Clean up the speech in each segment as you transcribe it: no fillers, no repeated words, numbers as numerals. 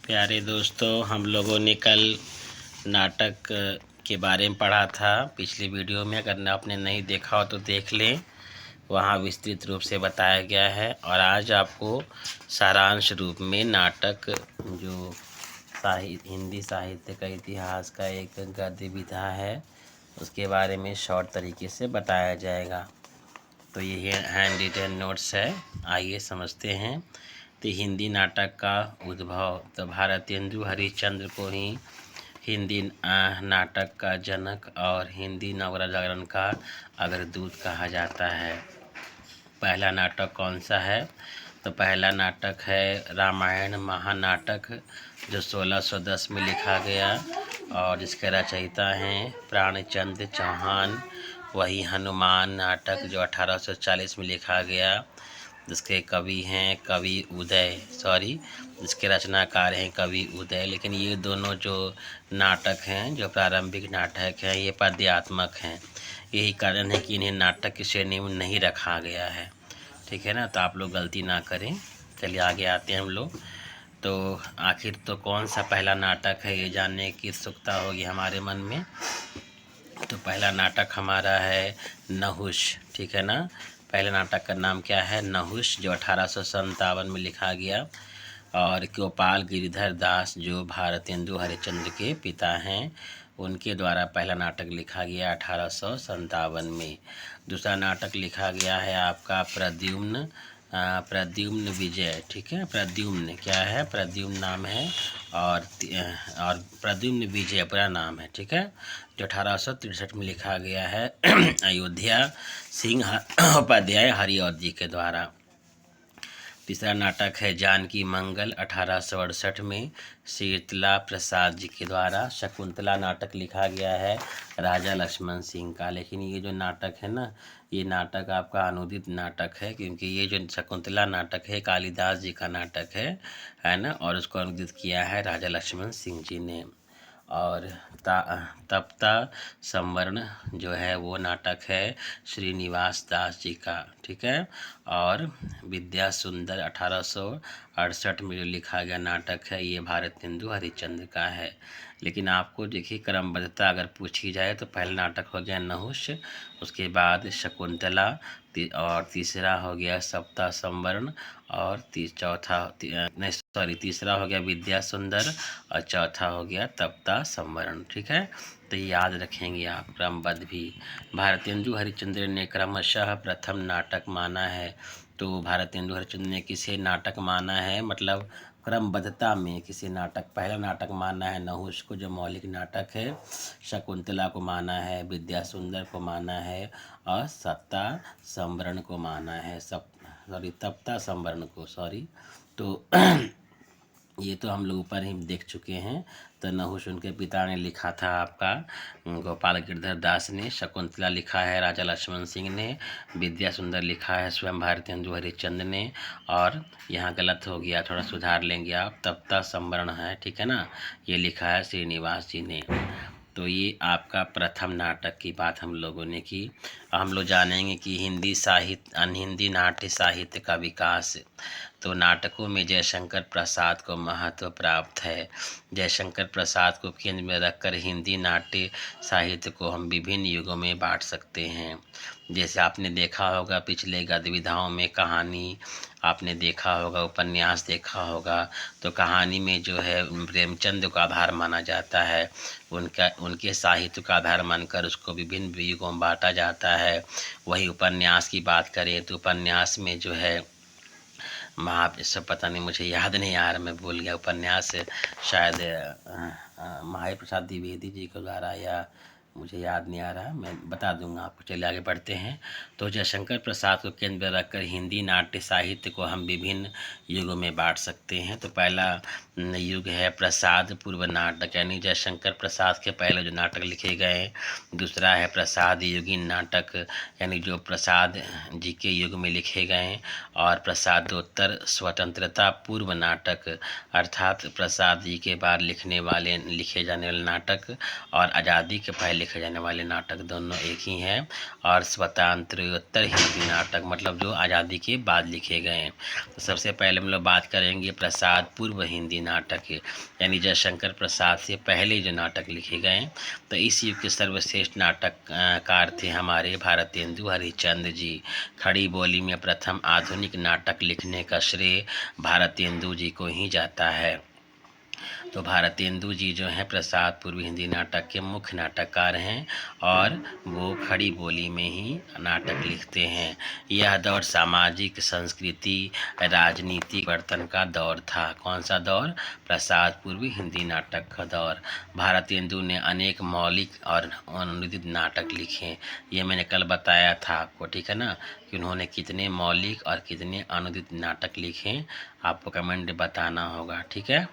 प्यारे दोस्तों, हम लोगों ने कल नाटक के बारे में पढ़ा था पिछली वीडियो में। अगर आपने नहीं देखा हो तो देख लें, वहाँ विस्तृत रूप से बताया गया है। और आज आपको सारांश रूप में नाटक जो हिंदी साहित्य का इतिहास का एक गद्य विधा है उसके बारे में शॉर्ट तरीके से बताया जाएगा। तो ये हैंड रिटन नोट्स है, आइए समझते हैं। तो हिंदी नाटक का उद्भव तो भारतेंदु हरिश्चंद्र को ही हिंदी नाटक का जनक और हिंदी नवरा जागरण का अग्रदूत कहा जाता है। पहला नाटक कौन सा है? तो पहला नाटक है रामायण महानाटक, जो 1610 में लिखा गया और जिसके रचयिता हैं प्राणचंद्र चौहान। वही हनुमान नाटक जो 1840 में लिखा गया, जिसके कवि हैं जिसके रचनाकार हैं कवि उदय। लेकिन ये दोनों जो नाटक हैं, जो प्रारंभिक नाटक हैं, ये पद्यात्मक हैं। यही कारण है कि इन्हें नाटक की श्रेणी में नहीं रखा गया है, ठीक है ना। तो आप लोग गलती ना करें। चलिए आगे आते हैं हम लोग। तो आखिर तो कौन सा पहला नाटक है, ये जानने की उत्सुकता होगी हमारे मन में। तो पहला नाटक हमारा है नहुष, ठीक है ना। पहले नाटक का नाम क्या है? नहुष, जो 1857 में लिखा गया। और गोपाल गिरिधर दास, जो भारतेंदु हरिश्चंद्र के पिता हैं, उनके द्वारा पहला नाटक लिखा गया 1857 में। दूसरा नाटक लिखा गया है आपका प्रद्युम्न विजय, ठीक है। प्रद्युम्न क्या है? प्रद्युम्न नाम है और प्रद्युम्न विजय पूरा नाम है, ठीक है। जो 1863 में लिखा गया है अयोध्या सिंह उपाध्याय हरिऔध जी के द्वारा। तीसरा नाटक है जानकी मंगल, 1868 में शीतला प्रसाद जी के द्वारा। शकुंतला नाटक लिखा गया है राजा लक्ष्मण सिंह का। लेकिन ये जो नाटक है ना, ये नाटक आपका अनुदित नाटक है, क्योंकि ये जो शकुंतला नाटक है कालिदास जी का नाटक है ना। और उसको अनुदित किया है राजा लक्ष्मण सिंह जी ने। और तप्ता संवरण जो है वो नाटक है श्रीनिवास दास जी का, ठीक है। और विद्या सुंदर 1868 में जो लिखा गया नाटक है, ये भारतेंदु हरिश्चंद्र का है। लेकिन आपको देखिए क्रमबद्धता अगर पूछी जाए तो पहला नाटक हो गया नहुष, उसके बाद शकुंतला, और तीसरा हो गया सप्ता संवरण, और तीसरा हो गया विद्या सुंदर, और चौथा हो गया तप्ता संवरण, ठीक है। तो याद रखेंगे आप क्रमबद्ध भी। भारतेंदु हरिश्चंद्र ने क्रमशः प्रथम नाटक माना है। तो भारतेंदु हरिश्चंद्र ने किसे नाटक माना है, मतलब क्रमबद्धता में किसी नाटक, पहला नाटक माना है नहुष को जो मौलिक नाटक है, शकुंतला को माना है, विद्या सुंदर को माना है, और सप्ता संवरण को माना है, तप्ता संवरण को, तो ये तो हम लोग ऊपर ही देख चुके हैं। तो नहुष उनके पिता ने लिखा था आपका गोपाल गिरधर दास ने, शकुंतला लिखा है राजा लक्ष्मण सिंह ने, विद्या सुंदर लिखा है स्वयं भारतेंदु हरिश्चंद्र ने, और यहाँ गलत हो गया, थोड़ा सुधार लेंगे आप, तप्ता संवरण है, ठीक है ना, ये लिखा है श्रीनिवास जी ने। तो ये आपका प्रथम नाटक की बात हम लोगों ने की। हम लोग जानेंगे कि हिंदी नाट्य साहित्य का विकास। तो नाटकों में जयशंकर प्रसाद को महत्व प्राप्त है। जयशंकर प्रसाद को केंद्र में रखकर हिंदी नाट्य साहित्य को हम विभिन्न युगों में बांट सकते हैं। जैसे आपने देखा होगा पिछले गद्यविधाओं में कहानी आपने देखा होगा, उपन्यास देखा होगा। तो कहानी में जो है प्रेमचंद का आधार माना जाता है, उनके साहित्य का आधार मानकर उसको विभिन्न युगों में बांटा जाता है। वही उपन्यास की बात करें तो उपन्यास में जो है सब पता नहीं, मुझे याद नहीं आ रहा, मैं भूल गया। उपन्यास शायद महावीर प्रसाद द्विवेदी जी के द्वारा, या मुझे याद नहीं आ रहा, मैं बता दूंगा आपको। चलिए आगे बढ़ते हैं। तो जयशंकर प्रसाद को केंद्र में रखकर हिंदी नाट्य साहित्य को हम विभिन्न युगों में बांट सकते हैं। तो पहला युग है प्रसाद पूर्व नाटक, यानी जयशंकर प्रसाद के पहले जो नाटक लिखे गए। दूसरा है प्रसाद युगीन नाटक, यानी जो प्रसाद जी के युग में लिखे गए। और प्रसादोत्तर स्वतंत्रता पूर्व नाटक, अर्थात प्रसाद जी के बाद लिखे जाने वाले नाटक और आज़ादी के पहले लिखे जाने वाले नाटक दोनों एक ही हैं, और स्वतंत्रोत्तर हिंदी नाटक मतलब जो आज़ादी के बाद लिखे गए हैं। तो सबसे पहले हम लोग बात करेंगे प्रसाद पूर्व हिंदी नाटक, यानी जयशंकर प्रसाद से पहले जो नाटक लिखे गए। तो इस युग के सर्वश्रेष्ठ नाटककार थे हमारे भारतेंदु हरिश्चंद्र जी। खड़ी बोली में प्रथम आधुनिक नाटक लिखने का श्रेय भारतेंदु जी को ही जाता है। तो भारतेंदु जी जो हैं प्रसाद पूर्व हिंदी नाटक के मुख्य नाटककार हैं, और वो खड़ी बोली में ही नाटक लिखते हैं। यह दौर सामाजिक, संस्कृति, राजनीतिक परिवर्तन का दौर था। कौन सा दौर? प्रसाद पूर्व हिंदी नाटक का दौर। भारतेंदु ने अनेक मौलिक और अनुदित नाटक लिखे। ये मैंने कल बताया था आपको, ठीक है ना, कि उन्होंने कितने मौलिक और कितने अनुदित नाटक लिखे, आपको कमेंट बताना होगा, ठीक है।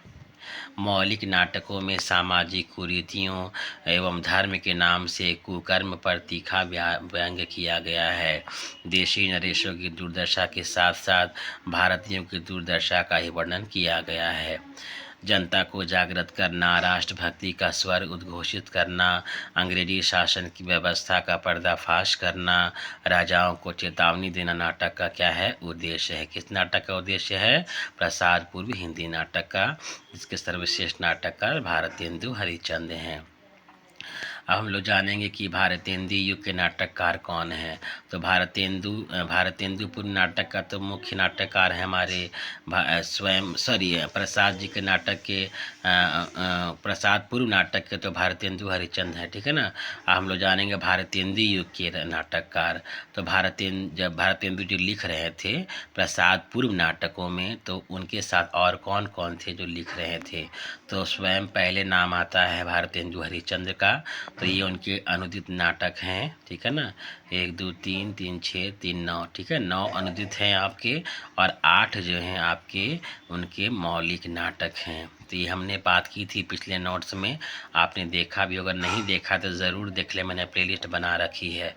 मौलिक नाटकों में सामाजिक कुरीतियों एवं धर्म के नाम से कुकर्म पर तीखा व्यंग्य किया गया है। देशी नरेशों की दुर्दशा के साथ साथ भारतीयों की दुर्दशा का ही वर्णन किया गया है। जनता को जागृत करना, राष्ट्रभक्ति का स्वर उद्घोषित करना, अंग्रेजी शासन की व्यवस्था का पर्दाफाश करना, राजाओं को चेतावनी देना नाटक का क्या है? उद्देश्य है। किस नाटक का उद्देश्य है? प्रसाद पूर्व हिंदी नाटक का। इसके सर्वश्रेष्ठ नाटककार भारतेंदु हरिश्चंद्र हैं। अब हम लोग जानेंगे कि भारतेंदु युग के नाटककार कौन हैं। तो भारतेंदु पूर्व नाटक का तो मुख्य नाटककार है हमारे प्रसाद जी के नाटक के प्रसाद पूर्व नाटक के तो भारतेंदु हरिश्चंद्र है, ठीक है ना। अब हम लोग जानेंगे भारतेंदु युग के नाटककार। तो जब भारतेंदु जी लिख रहे थे प्रसाद पूर्व नाटकों में, तो उनके साथ और कौन कौन थे जो लिख रहे थे? तो स्वयं पहले नाम आता है भारतेंदु हरिश्चंद्र का। तो ये उनके अनुदित नाटक हैं, ठीक है ना। 1 2 3 3 6 3 9, ठीक है, 9 अनुदित हैं आपके, और 8 जो हैं आपके उनके मौलिक नाटक हैं। तो ये हमने बात की थी पिछले नोट्स में, आपने देखा भी, अगर नहीं देखा तो ज़रूर देख ले, मैंने प्लेलिस्ट बना रखी है।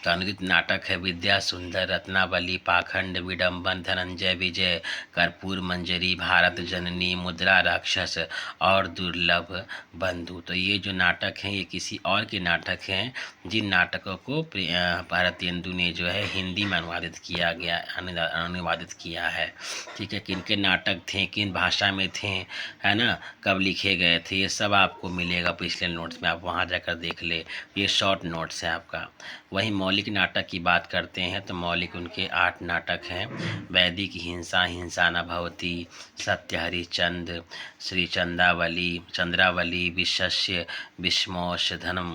तो अनुदित नाटक है विद्या सुंदर, रत्नावली, पाखंड, विडम्बन, धनंजय विजय, कर्पूर मंजरी, भारत जननी, मुद्रा राक्षस और दुर्लभ बंधु। तो ये जो नाटक हैं ये किसी और के नाटक हैं, जिन नाटकों को भारतेंदु ने जो है हिंदी में अनुवादित किया है, ठीक है। किन के नाटक थे, किन भाषा में थे, है ना, कब लिखे गए थे, ये सब आपको मिलेगा पिछले नोट्स में, आप वहाँ जाकर देख ले, ये शॉर्ट नोट्स है आपका। वहीं मौलिक नाटक की बात करते हैं तो मौलिक उनके 8 नाटक हैं। वैदिक हिंसा, हिंसा न भवति, सत्य हरिश्चंद्र, श्री चंद्रावली, विशस्य, विषमोषधनम,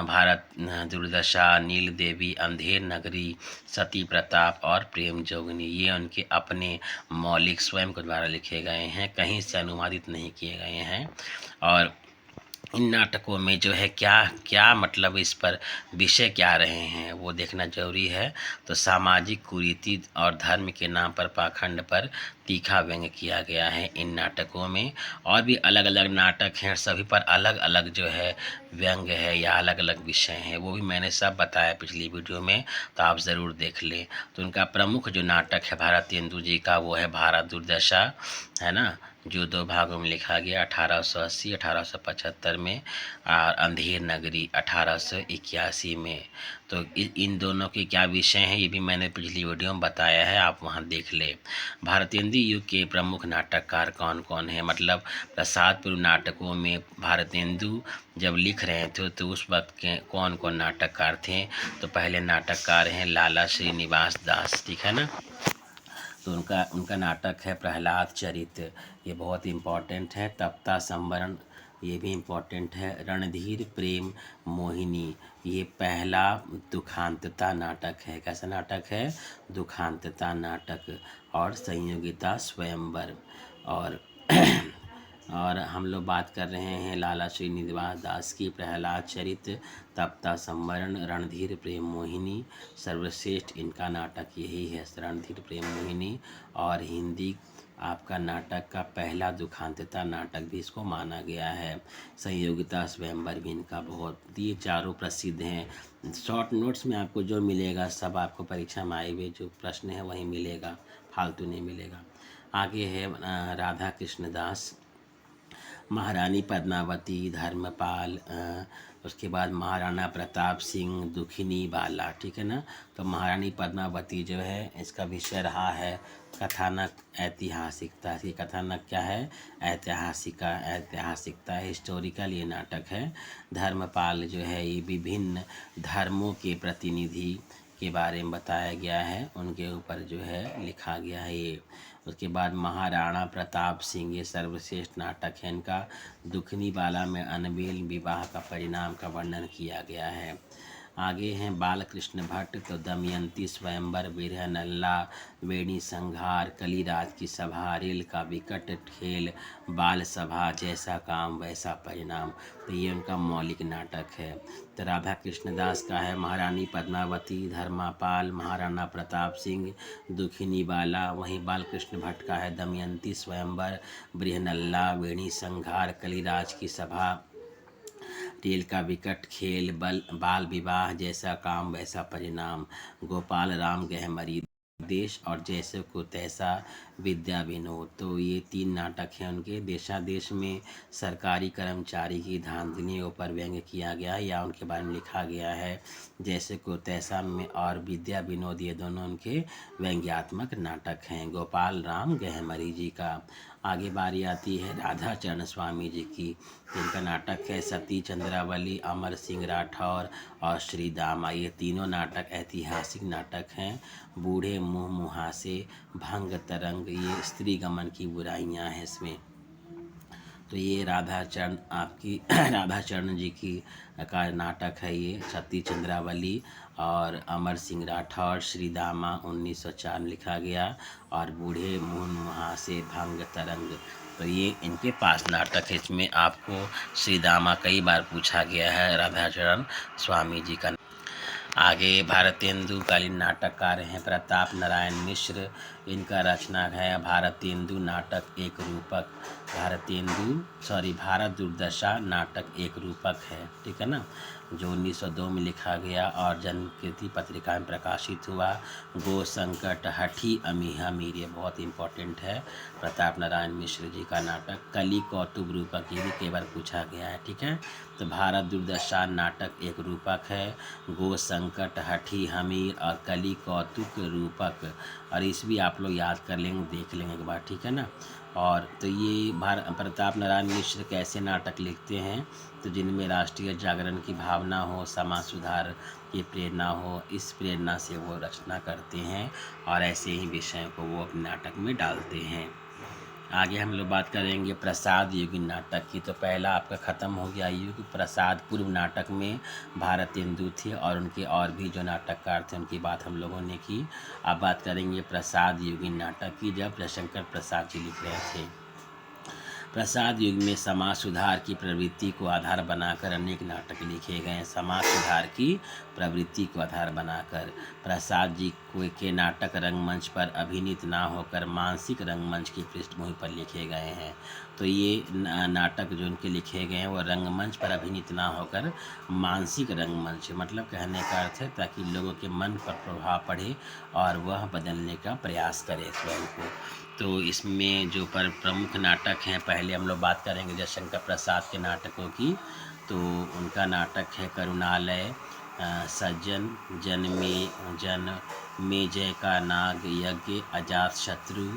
भारत दुर्दशा, नील देवी, अंधेर नगरी, सती प्रताप और प्रेम जोगनी। ये उनके अपने मौलिक स्वयं के द्वारा लिखे गए हैं, कहीं से अनुवादित नहीं किए गए हैं। और इन नाटकों में जो है क्या क्या मतलब इस पर विषय क्या रहे हैं वो देखना जरूरी है। तो सामाजिक कुरीति और धर्म के नाम पर पाखंड पर तीखा व्यंग्य किया गया है इन नाटकों में। और भी अलग अलग नाटक हैं, सभी पर अलग अलग जो है व्यंग्य है या अलग अलग विषय हैं, वो भी मैंने सब बताया पिछली वीडियो में, तो आप ज़रूर देख लें। तो उनका प्रमुख जो नाटक है भारतेंदु जी का वो है भारत दुर्दशा, है ना, जो 2 भागों में लिखा गया 1880 1875 में, और अंधेर नगरी 1881 में। तो इन दोनों के क्या विषय हैं ये भी मैंने पिछली वीडियो में बताया है, आप वहां देख ले। भारतेंदु युग के प्रमुख नाटककार कौन कौन हैं, मतलब प्रसाद पूर्व नाटकों में भारतेंदु जब लिख रहे थे तो उस वक्त के कौन कौन नाटककार थे। तो पहले नाटककार हैं लाला श्रीनिवास दास, ठीक है ना। तो उनका नाटक है प्रहलाद चरित्र, ये बहुत इम्पोर्टेंट है। तप्ता संवरण, ये भी इम्पोर्टेंट है। रणधीर प्रेम मोहिनी, ये पहला दुखांतता नाटक है। कैसा नाटक है? दुखांतता नाटक। और संयोगिता स्वयंवर। और और हम लोग बात कर रहे हैं लाला श्रीनिवास दास की प्रहलाद चरित्र, तप्ता संवरण, रणधीर प्रेम मोहिनी। सर्वश्रेष्ठ इनका नाटक यही है, रणधीर प्रेम मोहिनी। और हिंदी आपका नाटक का पहला दुखांतता नाटक भी इसको माना गया है। संयोगिता स्वयंवर भी इनका बहुत, ये चारों प्रसिद्ध हैं। शॉर्ट नोट्स में आपको जो मिलेगा सब आपको परीक्षा में आए हुए जो प्रश्न है वही मिलेगा, फालतू नहीं मिलेगा। आगे है राधा कृष्ण दास। महारानी पद्मावती, धर्मपाल, उसके बाद महाराणा प्रताप सिंह, दुखिनी बाला, ठीक है ना। तो महारानी पद्मावती जो है इसका विषय रहा है कथानक ऐतिहासिकता। इसकी कथानक क्या है? ऐतिहासिकता, हिस्टोरिकल ये नाटक है। धर्मपाल जो है ये विभिन्न धर्मों के प्रतिनिधि के बारे में बताया गया है, उनके ऊपर जो है लिखा गया है ये। उसके बाद महाराणा प्रताप सिंह ये सर्वश्रेष्ठ नाटक है इनका। दुखनी बाला में अनबेल विवाह का परिणाम का वर्णन किया गया है। आगे हैं बालकृष्ण भट्ट, तो दमयंती स्वयंवर, विरह नल्ला, वेणी संहार, कलिराज की सभा, रेल का विकट खेल, बाल सभा, जैसा काम वैसा परिणाम। तो ये उनका मौलिक नाटक है। तो राधा कृष्णदास का है महारानी पद्मावती, धर्मापाल, महाराणा प्रताप सिंह, दुखिनी बाला। वहीं बालकृष्ण भट्ट का है दमयंती स्वयंवर, बृहनल्ला, वेणी संहार, कलिराज की सभा, रेल का विकट खेल, बाल विवाह, जैसा काम वैसा परिणाम, गोपाल राम गहमरी, देश और जैसे को तैसा, विद्या विनोद। तो ये 3 नाटक हैं उनके। देशादेश में सरकारी कर्मचारी की धांधलियों पर व्यंग्य किया गया है या उनके बारे में लिखा गया है। जैसे को तैसा में और विद्या विनोद ये दोनों उनके व्यंग्यात्मक नाटक हैं गोपाल राम गहमरी जी का। आगे बारी आती है राधा चरण स्वामी जी की। इनका नाटक है सती चंद्रावली, अमर सिंह राठौर और श्री दामा। ये तीनों नाटक ऐतिहासिक नाटक हैं। बूढ़े मुँह मुहासे, भंग तरंग, ये स्त्री गमन की बुराइयां हैं इसमें। तो ये राधाचरण आपकी राधाचरण जी की का नाटक है ये, सती चंद्रावली और अमर सिंह राठौर, श्री दामा 1904 में लिखा गया, और बूढ़े मुँह मुहासे, भंग तरंग। तो ये इनके पास नाटक है। इसमें आपको श्री दामा कई बार पूछा गया है राधाचरण स्वामी जी का। आगे भारतेंदु कालीन नाटककार हैं प्रताप नारायण मिश्र। इनका रचना है भारतेंदु नाटक एक रूपक। भारत दुर्दशा नाटक एक रूपक है, ठीक है ना, जो 1902 में लिखा गया और जनकृति पत्रिका में प्रकाशित हुआ। गो संकट, हठी अमीहा मीर, ये बहुत इम्पोर्टेंट है। प्रताप नारायण मिश्र जी का नाटक। कली कौतुक रूपक, ये भी कई बार पूछा गया है, ठीक है। तो भारत दुर्दशा नाटक एक रूपक है। गो संकट, हठी हमीर और कली कौतुक रूपक, और इस भी आप लोग याद कर लेंगे, देख लेंगे एक बार, ठीक है ना। और तो ये प्रताप नारायण मिश्र कैसे नाटक लिखते हैं? तो जिनमें राष्ट्रीय जागरण की भावना हो, समाज सुधार की प्रेरणा हो, इस प्रेरणा से वो रचना करते हैं और ऐसे ही विषयों को वो अपने नाटक में डालते हैं। आगे हम लोग बात करेंगे प्रसाद युग नाटक की। तो पहला आपका ख़त्म हो गया युग। प्रसाद पूर्व नाटक में भारतेंदु थे और उनके और भी जो नाटककार थे उनकी बात हम लोगों ने की। अब बात करेंगे प्रसाद युगी नाटक की, जब रविशंकर प्रसाद जी लिख रहे थे। प्रसाद युग में समाज सुधार की प्रवृत्ति को आधार बनाकर अनेक नाटक लिखे गए। समाज सुधार की प्रवृत्ति को आधार बनाकर प्रसाद जी के नाटक रंगमंच पर अभिनीत ना होकर मानसिक रंगमंच की पृष्ठभूमि पर लिखे गए हैं। तो ये नाटक जो उनके लिखे गए हैं वो रंगमंच पर अभिनीत ना होकर मानसिक रंगमंच, मतलब कहने का अर्थ है ताकि लोगों के मन पर प्रभाव पड़े और वह बदलने का प्रयास करे स्वयं को। तो इसमें जो प्रमुख नाटक हैं, पहले हम लोग बात करेंगे जयशंकर प्रसाद के नाटकों की। तो उनका नाटक है करुणालय, सज्जन, जन में जय का नाग यज्ञ, अजात शत्रु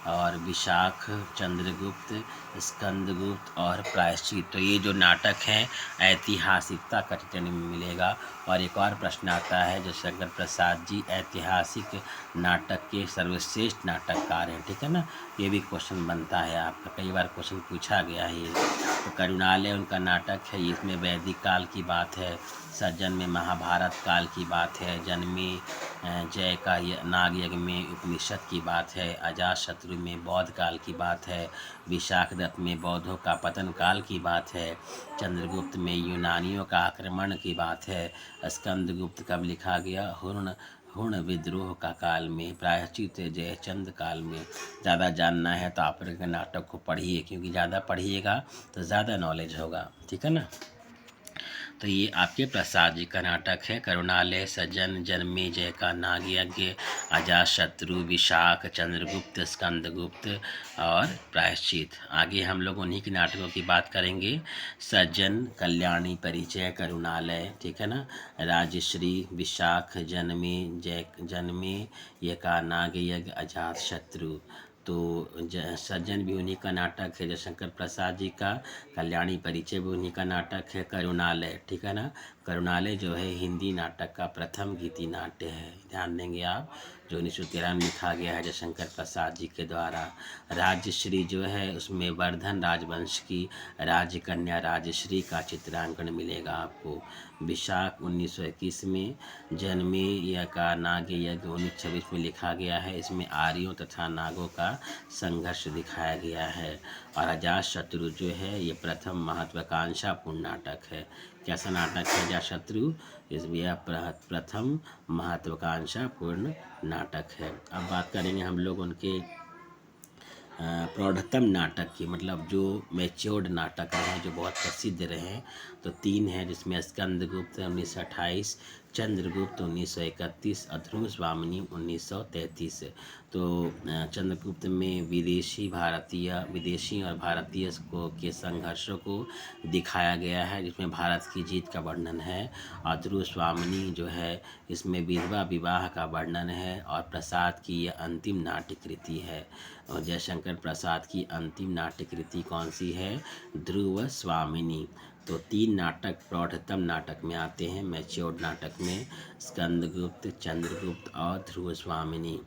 और विशाख, चंद्रगुप्त, स्कंदगुप्त और प्रायश्चित। तो ये जो नाटक हैं ऐतिहासिकता कैटेगरी में मिलेगा। और एक और प्रश्न आता है, जयशंकर प्रसाद जी ऐतिहासिक नाटक के सर्वश्रेष्ठ नाटककार हैं, ठीक है ना। ये भी क्वेश्चन बनता है आपका, कई बार क्वेश्चन पूछा गया है ये। तो करुणालय उनका नाटक है, इसमें वैदिक काल की बात है। सज्जन में महाभारत काल की बात है। जन्मे जय का नाग यज्ञ में उपनिषद की बात है। अजातशत्रु में बौद्ध काल की बात है। विशाख दत्त में बौद्धों का पतन काल की बात है। चंद्रगुप्त में यूनानियों का आक्रमण की बात है। स्कंदगुप्त कब लिखा गया? हुण विद्रोह का काल में। प्रायश्चित जयचंद काल में। ज़्यादा जानना है तो आप नाटक को पढ़िए, क्योंकि ज़्यादा पढ़िएगा तो ज़्यादा नॉलेज होगा, ठीक है ना। तो ये आपके प्रसाद जी का नाटक है। करुणालय, सज्जन, जन्मेजय का नागयज्ञ, अजातशत्रु, विशाख, चंद्रगुप्त, स्कंदगुप्त और प्रायश्चित। आगे हम लोग उन्हीं के नाटकों की बात करेंगे। सज्जन, कल्याणी परिचय, करुणालय, ठीक है ना, राजश्री, विशाख, जन्मे ये का नागयज्ञ, अजातशत्रु। तो सज्जन भी उन्हीं का नाटक है, जयशंकर प्रसाद जी का। कल्याणी परिचय भी उन्हीं का नाटक है। करुणालय, ठीक है ना, करुणालय जो है हिंदी नाटक का प्रथम गीति नाट्य है, ध्यान देंगे आप, जो 1913 में लिखा गया है जयशंकर प्रसाद जी के द्वारा। राजश्री जो है उसमें वर्धन राजवंश की राजकन्या राजश्री का चित्रांकन मिलेगा आपको। विशाख 1921 में। जन्मेजय का नाग यज्ञ 1926 में लिखा गया है, इसमें आर्यों तथा नागों का संघर्ष दिखाया गया है। और अजातशत्रु जो है ये प्रथम महत्वाकांक्षापूर्ण नाटक है। कैसा नाटक है अजातशत्रु? इसमें यह प्रथम महत्वाकांक्षापूर्ण नाटक है। अब बात करेंगे हम लोग उनके प्रौढ़तम नाटक की, मतलब जो मैच्योर्ड नाटक रहे, जो बहुत प्रसिद्ध रहे। तो 3 हैं, जिसमें स्कंदगुप्त 1928, चंद्रगुप्त 1931 और ध्रुव स्वामिनी 1933। तो चंद्रगुप्त में विदेशी और भारतीय को के संघर्षों को दिखाया गया है, जिसमें भारत की जीत का वर्णन है। और ध्रुव स्वामिनी जो है इसमें विधवा विवाह का वर्णन है। और प्रसाद की यह अंतिम नाट्य कृति है। और जयशंकर प्रसाद की अंतिम नाट्य कृति कौन सी है? ध्रुव स्वामिनी। तो 3 नाटक प्रौढ़तम नाटक में आते हैं, मैच्योर्ड नाटक में, स्कंदगुप्त, चंद्रगुप्त और ध्रुव स्वामिनी।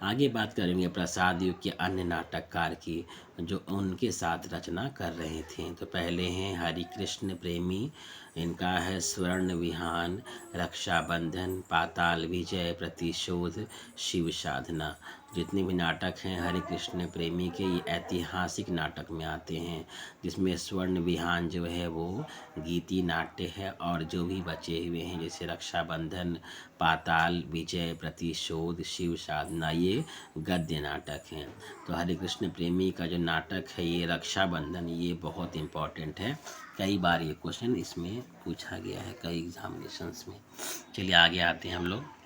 आगे बात करेंगे प्रसाद युग के अन्य नाटककार की, जो उनके साथ रचना कर रहे थे। तो पहले हैं हरिकृष्ण प्रेमी, इनका है स्वर्ण विहान, रक्षाबंधन, पाताल विजय, प्रतिशोध, शिव साधना। जितने भी नाटक हैं हरिकृष्ण प्रेमी के, ये ऐतिहासिक नाटक में आते हैं, जिसमें स्वर्ण विहान जो है वो गीति नाट्य है। और जो भी बचे हुए हैं जैसे रक्षाबंधन, पाताल विजय, प्रतिशोध, शिव साधना, ये गद्य नाटक हैं। तो हरिकृष्ण प्रेमी का जो नाटक है ये रक्षाबंधन, ये बहुत इम्पोर्टेंट है, कई बार ये क्वेश्चन इसमें पूछा गया है कई एग्जामिनेशंस में। चलिए आगे आते हैं हम लोग।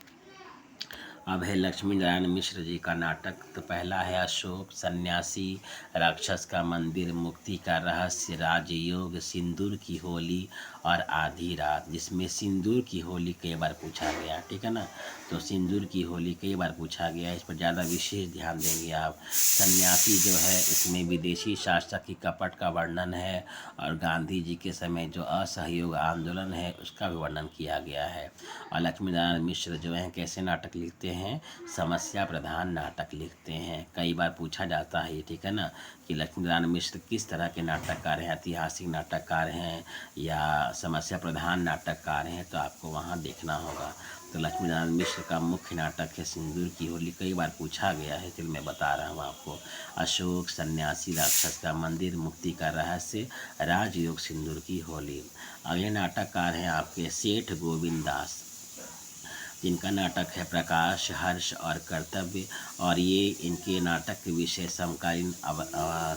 अब है लक्ष्मी नारायण मिश्र जी का नाटक। तो पहला है अशोक, सन्यासी, राक्षस का मंदिर, मुक्ति का रहस्य, राजयोग, सिंदूर की होली और आधी रात, जिसमें सिंदूर की होली कई बार पूछा गया, ठीक है ना। तो सिंदूर की होली कई बार पूछा गया, इस पर ज़्यादा विशेष ध्यान देंगे आप। सन्यासी जो है इसमें विदेशी शासक की कपट का वर्णन है, और गांधी जी के समय जो असहयोग आंदोलन है उसका भी वर्णन किया गया है। और लक्ष्मी नारायण मिश्र जो हैं कैसे नाटक लिखते हैं? समस्या प्रधान नाटक लिखते हैं। कई बार पूछा जाता है ये, ठीक है ना, कि लक्ष्मी नारायण मिश्र किस तरह के नाटककार हैं, ऐतिहासिक नाटककार हैं या समस्या प्रधान नाटककार हैं, तो आपको वहाँ देखना होगा। तो लक्ष्मी नारायण मिश्र का मुख्य नाटक है सिंदूर की होली, कई बार पूछा गया है, चलिए मैं बता रहा हूँ आपको। अशोक, सन्यासी, राक्षस का मंदिर, मुक्ति का रहस्य, राजयोग, सिंदूर की होली। अगले नाटककार हैं आपके सेठ गोविंद दास, जिनका नाटक है प्रकाश, हर्ष और कर्तव्य। और ये इनके नाटक के विषय समकालीन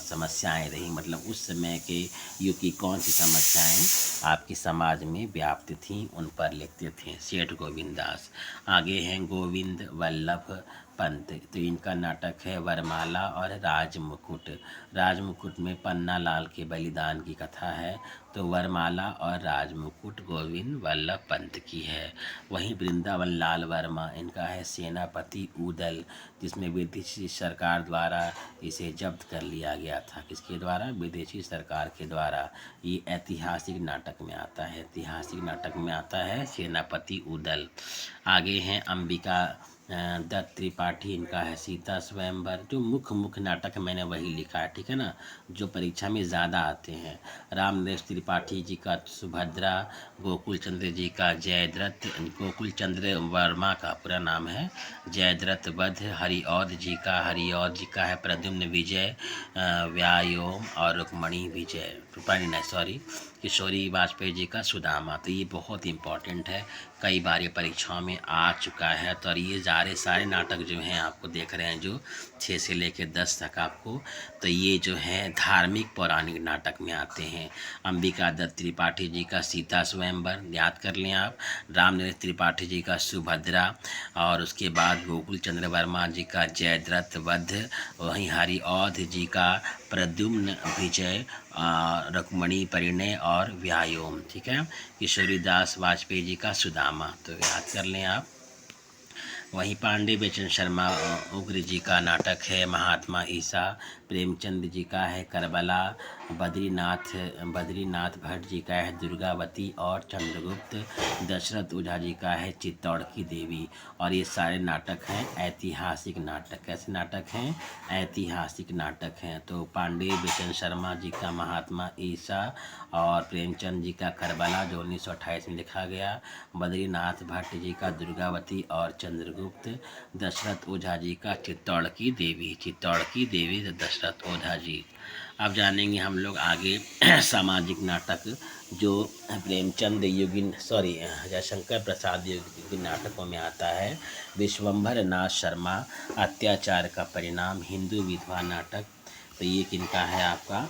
समस्याएं रही, मतलब उस समय के युग की कौन सी समस्याएं आपकी समाज में व्याप्त थीं, उन पर लिखते थे सेठ गोविंद दास। आगे हैं गोविंद वल्लभ पंत। तो इनका नाटक है वरमाला और राजमुकुट। राजमुकुट में पन्ना लाल के बलिदान की कथा है। तो वरमाला और राजमुकुट गोविंद वल्लभ पंत की है। वहीं वृंदावन लाल वर्मा, इनका है सेनापति उदल, जिसमें विदेशी सरकार द्वारा इसे जब्त कर लिया गया था। किसके द्वारा? विदेशी सरकार के द्वारा। ये ऐतिहासिक नाटक में आता है, ऐतिहासिक नाटक में आता है सेनापति उदल। आगे हैं अंबिका दत्त त्रिपाठी, इनका है सीता स्वयंवर। जो मुख्य नाटक मैंने वही लिखा है, ठीक है ना, जो परीक्षा में ज़्यादा आते हैं। रामदेव त्रिपाठी जी का सुभद्रा, गोकुल चंद्र जी का जयद्रथ, गोकुल चंद्र वर्मा का पूरा नाम है जयद्रथ वध, हरिऔध जी का है प्रद्युम्न विजय, व्यायोम और रुक्मणी विजय, किशोरी वाजपेयी जी का सुदामा। तो ये बहुत इम्पोर्टेंट है, कई बार ये परीक्षाओं में आ चुका है। तो और ये सारे नाटक जो हैं आपको देख रहे हैं जो 6 से लेकर 10 तक आपको, तो ये जो है धार्मिक पौराणिक नाटक में आते हैं। अंबिका दत्त त्रिपाठी जी का सीता स्वयंवर याद कर लें आप, रामनरेश त्रिपाठी जी का सुभद्रा, और उसके बाद गोकुल चंद्र वर्मा जी का जयद्रथ वध, वहीं हरिऔध जी का प्रद्युम्न विजय, रुक्मणी परिणय और व्यायोम, ठीक है। किशोरीदास वाजपेयी जी का सुदामा, तो याद कर लें आप। वहीं पांडे बेचन शर्मा उग्र जी का नाटक है महात्मा ईसा। प्रेमचंद जी का है करबला। बद्रीनाथ भट्ट जी का है दुर्गावती और चंद्रगुप्त। दशरथ ओझा जी का है चित्तौड़ की देवी। और ये सारे नाटक हैं ऐतिहासिक नाटक। कैसे नाटक हैं? ऐतिहासिक नाटक हैं। तो पांडे बेचन शर्मा जी का महात्मा ईसा और प्रेमचंद जी का करबला जो 1928 में लिखा गया, बद्रीनाथ भट्ट जी का दुर्गावती और चंद्रगुप्त, दशरथ ओझा जी का चित्तौड़ की देवी तो दशरथ ओझा जी। अब जानेंगे हम लोग आगे सामाजिक नाटक जो प्रेमचंद जयशंकर प्रसाद योगी नाटकों में आता है। विश्वंभर नाथ शर्मा अत्याचार का परिणाम हिंदू विधवा नाटक, तो ये किनका है आपका?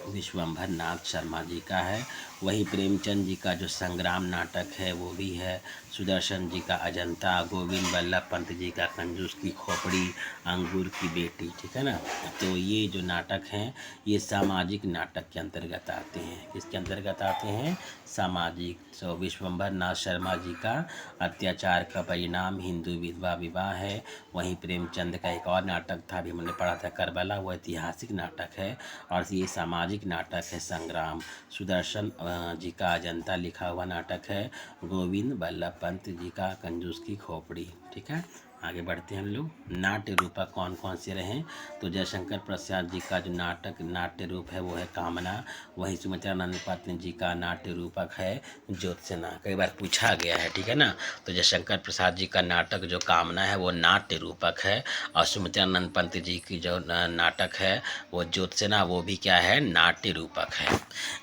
विश्वंभर नाथ शर्मा जी का है। वही प्रेमचंद जी का जो संग्राम नाटक है वो भी है। सुदर्शन जी का अजंता, गोविंद बल्लभ पंत जी का कंजूस की खोपड़ी, अंगूर की बेटी, ठीक है ना। तो ये जो नाटक हैं ये सामाजिक नाटक के अंतर्गत आते हैं। किसके अंतर्गत आते हैं? सामाजिक। तो विश्वंभर नाथ शर्मा जी का अत्याचार का परिणाम हिंदू विधवा विवाह है। वहीं प्रेमचंद का एक और नाटक था, अभी हमने पढ़ा था करबला, वो ऐतिहासिक नाटक है। और ये सामाजिक नाटक है संग्राम। सुदर्शन जी का अजंता लिखा हुआ नाटक है। गोविंद बल्लभ पंत जी का कंजूस की खोपड़ी, ठीक है। आगे बढ़ते हैं हम लोग। नाट्य रूपक कौन कौन से रहे? तो जयशंकर प्रसाद जी का जो नाट्य रूप है वो है कामना। वहीं सुमित्रानंद पत्नी जी का नाट्य रूपक है ज्योत्सना। कई बार पूछा गया है, ठीक है ना। तो जयशंकर प्रसाद जी का नाटक जो कामना है वो नाट्य रूपक है, और सुमित्रानंद पंत जी की जो नाटक है वो ज्योत्सना, वो भी क्या है? नाट्य रूपक है।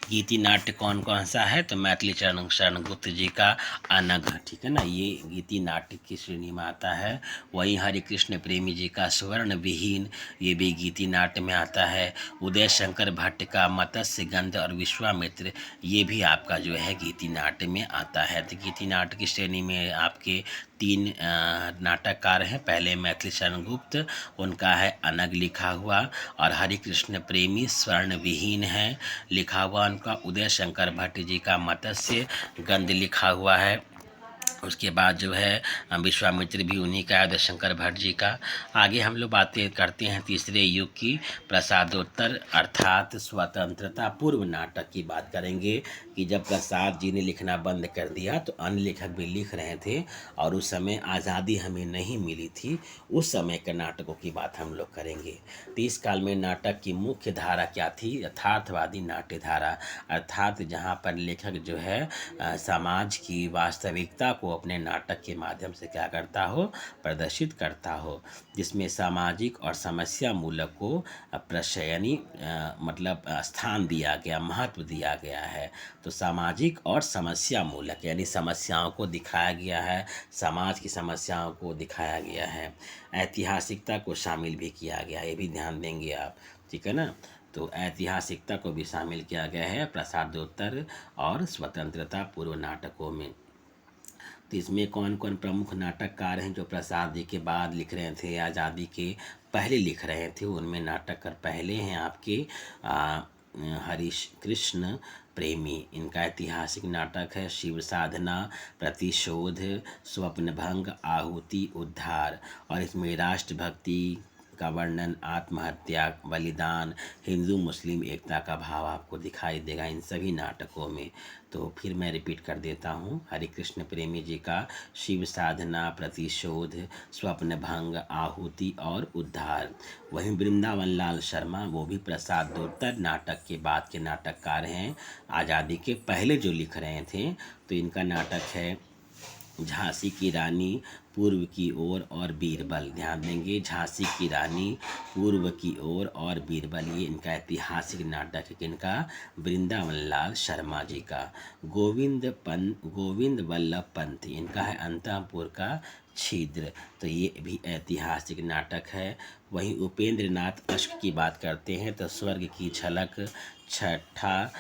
गीति नाट्य कौन कौन सा है? तो मैथिली शरण गुप्त जी का अनघ, ठीक है ना, ये गीति नाट्य की श्रेणी में आता है। वहीं हरिकृष्ण प्रेमी जी का स्वर्ण विहीन, ये भी गीति नाट्य में आता है। उदय शंकर भट्ट का मत्स्य गंध और विश्वामित्र, ये भी आपका जो है गीति नाट्य में आता है। तो गीति नाट्य की श्रेणी में आपके 3 नाटककार हैं। पहले मैथिली शरण गुप्त, उनका है अनग लिखा हुआ, और हरिकृष्ण प्रेमी स्वर्ण विहीन है लिखा हुआ उनका। उदय शंकर भट्ट जी का मत्स्य गंध लिखा हुआ है। उसके बाद जो है विश्वामित्र भी उन्हीं का है, उदय शंकर भट्ट जी का। आगे हम लोग बातें करते हैं तीसरे युग की, प्रसादोत्तर अर्थात स्वतंत्रता पूर्व नाटक की बात करेंगे कि जब प्रसाद जी ने लिखना बंद कर दिया तो अन्य लेखक भी लिख रहे थे, और उस समय आज़ादी हमें नहीं मिली थी, उस समय के नाटकों की बात हम लोग करेंगे। तो इस काल में नाटक की मुख्य धारा क्या थी? यथार्थवादी नाट्य धारा, अर्थात जहाँ पर लेखक जो है समाज की वास्तविकता को अपने नाटक के माध्यम से क्या करता हो? प्रदर्शित करता हो, जिसमें सामाजिक और समस्या मूलक को प्रशयनी मतलब स्थान दिया गया, महत्व दिया गया है। तो सामाजिक और समस्या मूलक यानी समस्याओं को दिखाया गया है, समाज की समस्याओं को दिखाया गया है। ऐतिहासिकता को शामिल भी किया गया, ये भी ध्यान देंगे आप, ठीक है ना। तो ऐतिहासिकता को भी शामिल किया गया है प्रसादोत्तर और स्वतंत्रता पूर्व नाटकों में। तो इसमें कौन कौन प्रमुख नाटककार हैं जो प्रसाद जी के बाद लिख रहे थे, आज़ादी के पहले लिख रहे थे? उनमें नाटककार पहले हैं आपके हरीश कृष्ण प्रेमी। इनका ऐतिहासिक नाटक है शिव साधना, प्रतिशोध, स्वप्नभंग, आहुति, उद्धार। और इसमें राष्ट्रभक्ति का वर्णन, आत्महत्या, बलिदान, हिंदू मुस्लिम एकता का भाव आपको दिखाई देगा इन सभी नाटकों में। तो फिर मैं रिपीट कर देता हूँ। हरिकृष्ण प्रेमी जी का शिव साधना, प्रतिशोध, स्वप्नभंग, आहुति और उद्धार। वहीं वृंदावन लाल शर्मा, वो भी प्रसादोत्तर नाटक के बाद के नाटककार हैं, आज़ादी के पहले जो लिख रहे थे। तो इनका नाटक है झांसी की रानी पूर्व की ओर और बीरबल, ध्यान देंगे, झांसी की रानी पूर्व की ओर और बीरबल, ये इनका ऐतिहासिक नाटक है। किनका? वृंदावन लाल शर्मा जी का। गोविंद वल्लभ पंत, इनका है अंतःपुर का छिद्र, तो ये भी ऐतिहासिक नाटक है। वहीं उपेंद्र नाथ अश्क की बात करते हैं तो स्वर्ग की झलक, छठा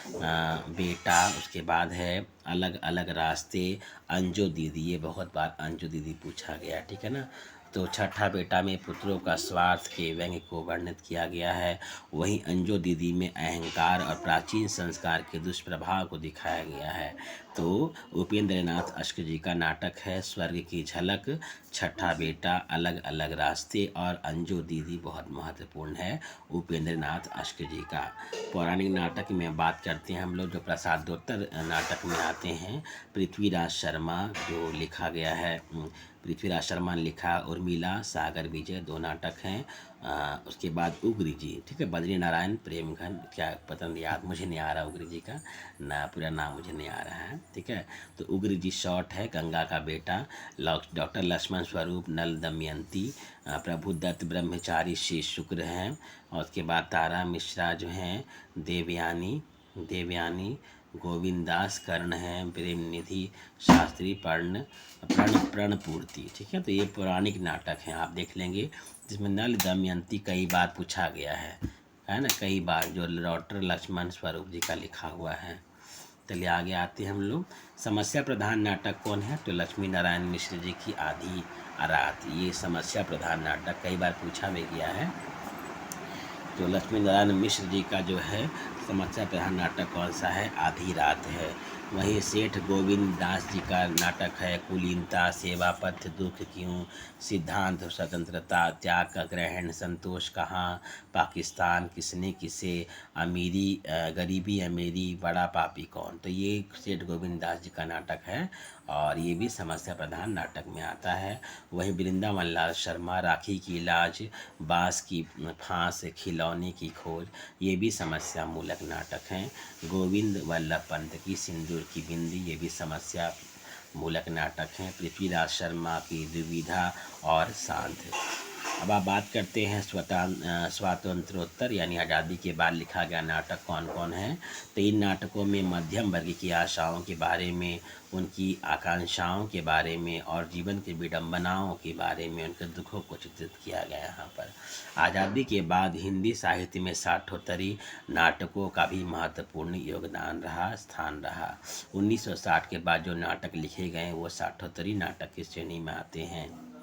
बेटा, उसके बाद है अलग अलग रास्ते, अंजू दीदी, ये बहुत बार अंजू दीदी पूछा गया, ठीक है ना। तो छठा बेटा में पुत्रों का स्वार्थ के व्यंग्य को वर्णित किया गया है। वहीं अंजू दीदी में अहंकार और प्राचीन संस्कार के दुष्प्रभाव को दिखाया गया है। तो उपेंद्र नाथ अश्क जी का नाटक है स्वर्ग की झलक, छठा बेटा, अलग अलग रास्ते और अंजू दीदी बहुत महत्वपूर्ण है उपेंद्र नाथ अश्क जी का। पौराणिक नाटक में बात करते हैं हम लोग, जो प्रसादोत्तर नाटक में आते हैं, पृथ्वीराज शर्मा जो लिखा गया है, पृथ्वीराज शर्मा ने लिखा, उर्मिला, सागर विजय, दो नाटक हैं। उसके बाद उग्र जी, ठीक है, बद्री नारायण प्रेमघन, क्या पता नहीं, याद मुझे नहीं आ रहा उग्र जी का ना, पूरा नाम मुझे नहीं आ रहा है, ठीक है। तो उग्र जी शॉर्ट है, गंगा का बेटा, डॉक्टर लक्ष्मण स्वरूप, नल दमयंती, प्रभुदत्त ब्रह्मचारी शेष शुक्र हैं। और उसके बाद तारा मिश्रा जो हैं, देवयानी गोविंदास कर्ण हैं, प्रेम निधि शास्त्री, प्रणपूर्ति, ठीक है। तो ये पौराणिक नाटक हैं, आप देख लेंगे, जिसमें नल दमयंती कई बार पूछा गया है ना, कई बार, जो डॉक्टर लक्ष्मण स्वरूप जी का लिखा हुआ है। चलिए आगे आते हैं हम लोग। समस्या प्रधान नाटक कौन है? तो लक्ष्मी नारायण मिश्र जी की आधी रात, ये समस्या प्रधान नाटक कई बार पूछा भी गया है। तो लक्ष्मी नारायण मिश्र जी का जो है समस्या प्रधान नाटक कौन सा है? आधी रात है। वहीं सेठ गोविंद दास जी का नाटक है कुलीनता, सेवा पथ, दुख क्यों, सिद्धांत स्वतंत्रता, त्याग का ग्रहण, संतोष कहाँ, पाकिस्तान, किसने किसे, अमीरी गरीबी अमीरी, बड़ा पापी कौन। तो ये सेठ गोविंद दास जी का नाटक है और ये भी समस्या प्रधान नाटक में आता है। वहीं वृंदावन लाल शर्मा, राखी की लाज, बांस की फांस, खिलौने की खोज, ये भी समस्या मूलक नाटक हैं। गोविंद वल्लभ पंत की सिंदूर की बिंदी, ये भी समस्या मूलक नाटक हैं। पृथ्वीराज शर्मा की द्विविधा और शांत। अब आप बात करते हैं स्वातंत्रोत्तर यानी आज़ादी के बाद लिखा गया नाटक कौन कौन है। तो इन नाटकों में मध्यम वर्ग की आशाओं के बारे में, उनकी आकांक्षाओं के बारे में और जीवन की विडंबनाओं के बारे में, उनके दुखों को चित्रित किया गया यहाँ पर। आज़ादी के बाद हिंदी साहित्य में साठोत्तरी नाटकों का भी महत्वपूर्ण योगदान रहा, स्थान रहा। 1960 के बाद जो नाटक लिखे गए वो साठोत्तरी नाटक की श्रेणी में आते हैं।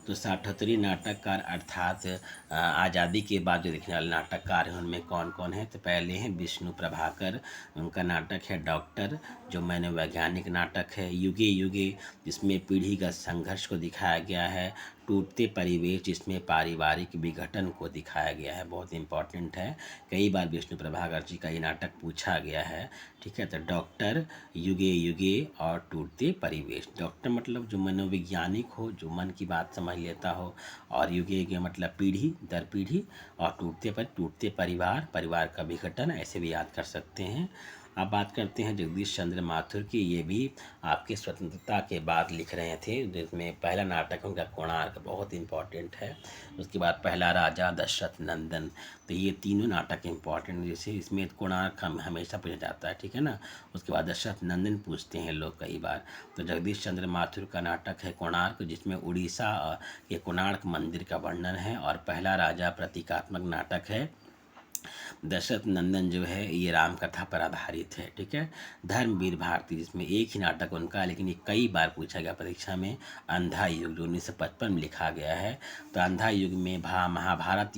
तो साठोत्तरी नाटककार अर्थात आज़ादी के बाद जो लिखने वाले नाटककार हैं उनमें कौन कौन है? तो पहले हैं विष्णु प्रभाकर, उनका नाटक है डॉक्टर, जो मनोवैज्ञानिक नाटक है। युगे युगे, जिसमें पीढ़ीगत संघर्ष को दिखाया गया है। टूटते परिवेश, जिसमें पारिवारिक विघटन को दिखाया गया है, बहुत इंपॉर्टेंट है, कई बार विष्णु प्रभाकर जी का ये नाटक पूछा गया है, ठीक है। तो डॉक्टर, युगे युगे और टूटते परिवेश। डॉक्टर मतलब जो मनोवैज्ञानिक हो, जो मन की बात समझ लेता हो, और युगे युगे मतलब पीढ़ी दर पीढ़ी, और टूटते परिवार, परिवार का विघटन, ऐसे भी याद कर सकते हैं। अब बात करते हैं जगदीश चंद्र माथुर की, ये भी आपके स्वतंत्रता के बाद लिख रहे थे, जिसमें पहला नाटक उनका कोणार्क बहुत इम्पॉर्टेंट है। उसके बाद पहला राजा, दशरथ नंदन, तो ये तीनों नाटक इम्पॉर्टेंट, जैसे इसमें कोणार्क हमेशा पूछा जाता है, ठीक है ना। उसके बाद दशरथ नंदन पूछते हैं लोग कई बार। तो जगदीश चंद्र माथुर का नाटक है कोणार्क, जिसमें उड़ीसा के कोणार्क मंदिर का वर्णन है। और पहला राजा प्रतीकात्मक नाटक है। दशरथ नंदन जो है ये राम कथा पर आधारित है, ठीक है। धर्मवीर भारती, जिसमें एक ही नाटक उनका है, लेकिन ये कई बार पूछा गया परीक्षा में। अंधा युग, जो 1955 में लिखा गया है। तो अंधा युग में महाभारत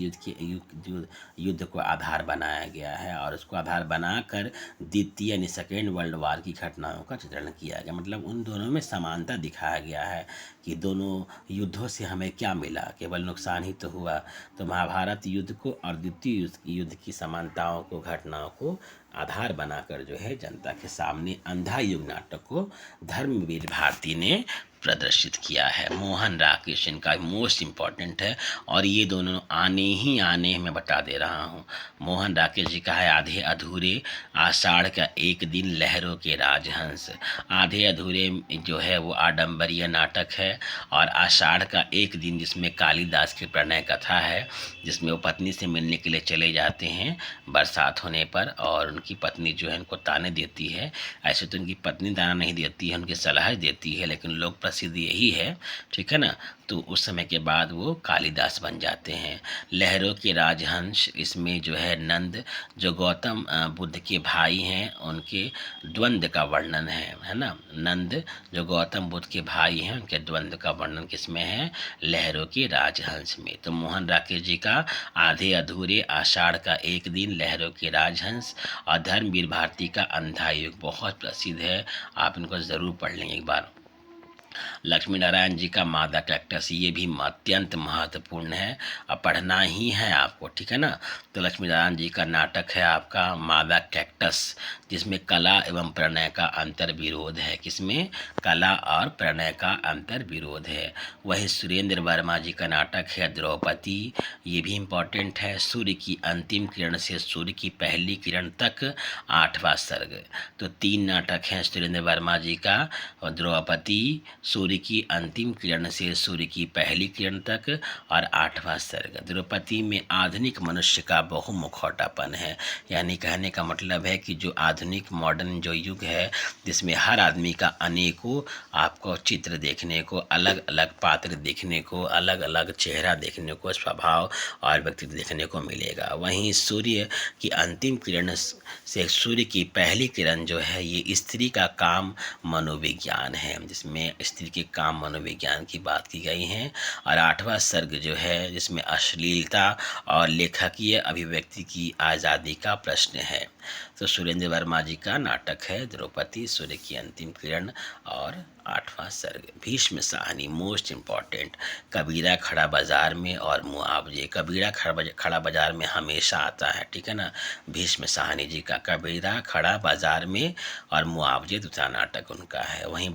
युद्ध को आधार बनाया गया है, और उसको आधार बनाकर द्वितीय यानी सेकेंड वर्ल्ड वार की घटनाओं का चित्रण किया गया। मतलब उन दोनों में समानता दिखाया गया है कि दोनों युद्धों से हमें क्या मिला, केवल नुकसान ही तो हुआ। तो महाभारत युद्ध को और द्वितीय युद्ध की समानताओं को, घटनाओं को आधार बनाकर जो है जनता के सामने अंधा युग नाटक को धर्मवीर भारती ने प्रदर्शित किया है। मोहन राकेश इनका मोस्ट इम्पॉर्टेंट है, और ये दोनों आने मैं बता दे रहा हूँ। मोहन राकेश जी का है आधे अधूरे, आषाढ़ का एक दिन, लहरों के राजहंस। आधे अधूरे जो है वो आडंबरीय नाटक है, और आषाढ़ का एक दिन जिसमें कालिदास की प्रणय कथा है, जिसमें वो पत्नी से मिलने के लिए चले जाते हैं बरसात होने पर, और उनकी पत्नी जो है उनको ताने देती है। ऐसे तो उनकी पत्नी ताना नहीं देती है, उनकी सलाह देती है, लेकिन लोक प्रसिद्ध यही है, ठीक है ना। तो उस समय के बाद वो कालिदास बन जाते हैं। लहरों के राजहंस, इसमें जो है नंद जो गौतम बुद्ध के भाई हैं उनके द्वंद्व का वर्णन है ना। नंद जो गौतम बुद्ध के भाई हैं उनके द्वंद्व का वर्णन किसमें है? लहरों के राजहंस में। तो मोहन राकेश जी का आधे अधूरे, आषाढ़ का एक दिन, लहरों के राजहंस, और धर्मवीर भारती का अंधा युग बहुत प्रसिद्ध है, आप इनको ज़रूर पढ़ लें एक बार। लक्ष्मी नारायण जी का मादा कैक्टस, ये भी अत्यंत महत्वपूर्ण है, अब पढ़ना ही है आपको, ठीक है ना। तो लक्ष्मी नारायण जी का नाटक है आपका मादा कैक्टस, जिसमें कला एवं प्रणय का अंतर विरोध है। किसमें? कला और प्रणय का अंतर विरोध है। वहीं सुरेंद्र वर्मा जी का नाटक है द्रौपदी, ये भी इम्पोर्टेंट है। सूर्य की अंतिम किरण से सूर्य की पहली किरण तक, 8वां सर्ग। तो 3 नाटक हैं सुरेंद्र वर्मा जी का, और द्रौपदी, सूर्य की अंतिम किरण से सूर्य की पहली किरण तक, और 8वां सर्ग। द्रौपदी में आधुनिक मनुष्य का बहुमुखौटापन है, यानी कहने का मतलब है कि जो आधुनिक मॉडर्न जो युग है, जिसमें हर आदमी का अनेकों आपको चित्र देखने को, अलग अलग पात्र देखने को, अलग अलग चेहरा देखने को, स्वभाव और व्यक्तित्व देखने को मिलेगा। वहीं सूर्य की अंतिम किरण से सूर्य की पहली किरण जो है, ये स्त्री का काम मनोविज्ञान है, जिसमें स्त्री के काम मनोविज्ञान की बात की गई है। और 8वां सर्ग जो है, जिसमें अश्लीलता और लेखकीय अभिव्यक्ति की आज़ादी का प्रश्न है। तो सुरेंद्र वर्मा जी का नाटक है द्रौपदी, सूर्य की अंतिम किरण और 8वां सर्ग। भीष्म साहनी मोस्ट इम्पॉर्टेंट, कबीरा खड़ा बाजार में और मुआवजे। कबीरा खड़ा बाजार में हमेशा आता है, ठीक है ना। भीष्म साहनी जी का कबीरा खड़ा बाजार में और मुआवजे दूसरा नाटक उनका है। वहीं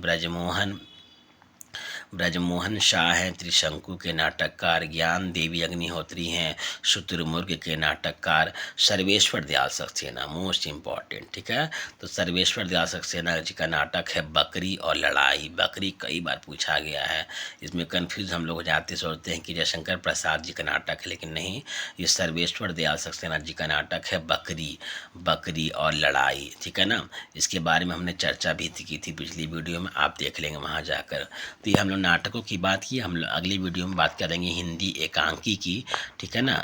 ब्रजमोहन शाह हैं त्रिशंकु के नाटककार, ज्ञान देवी अग्निहोत्री हैं शुतुरमुर्ग के नाटककार, सर्वेश्वर दयाल सक्सेना मोस्ट इम्पॉर्टेंट, ठीक है। तो सर्वेश्वर दयाल सक्सेना जी का नाटक है बकरी और लड़ाई। बकरी कई बार पूछा गया है, इसमें कन्फ्यूज हम लोग हो जाते, सोचते हैं कि जयशंकर प्रसाद जी का नाटक है, लेकिन नहीं, ये सर्वेश्वर दयाल सक्सेना जी का नाटक है बकरी और लड़ाई, ठीक है ना। इसके बारे में हमने चर्चा भी की थी पिछली वीडियो में, आप देख लेंगे वहाँ जाकर। तो ये हम लोग नाटकों की बात की, हम लोग अगली वीडियो में बात करेंगे हिंदी एकांकी की, ठीक है ना,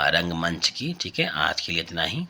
रंगमंच की, ठीक है। आज के लिए इतना ही।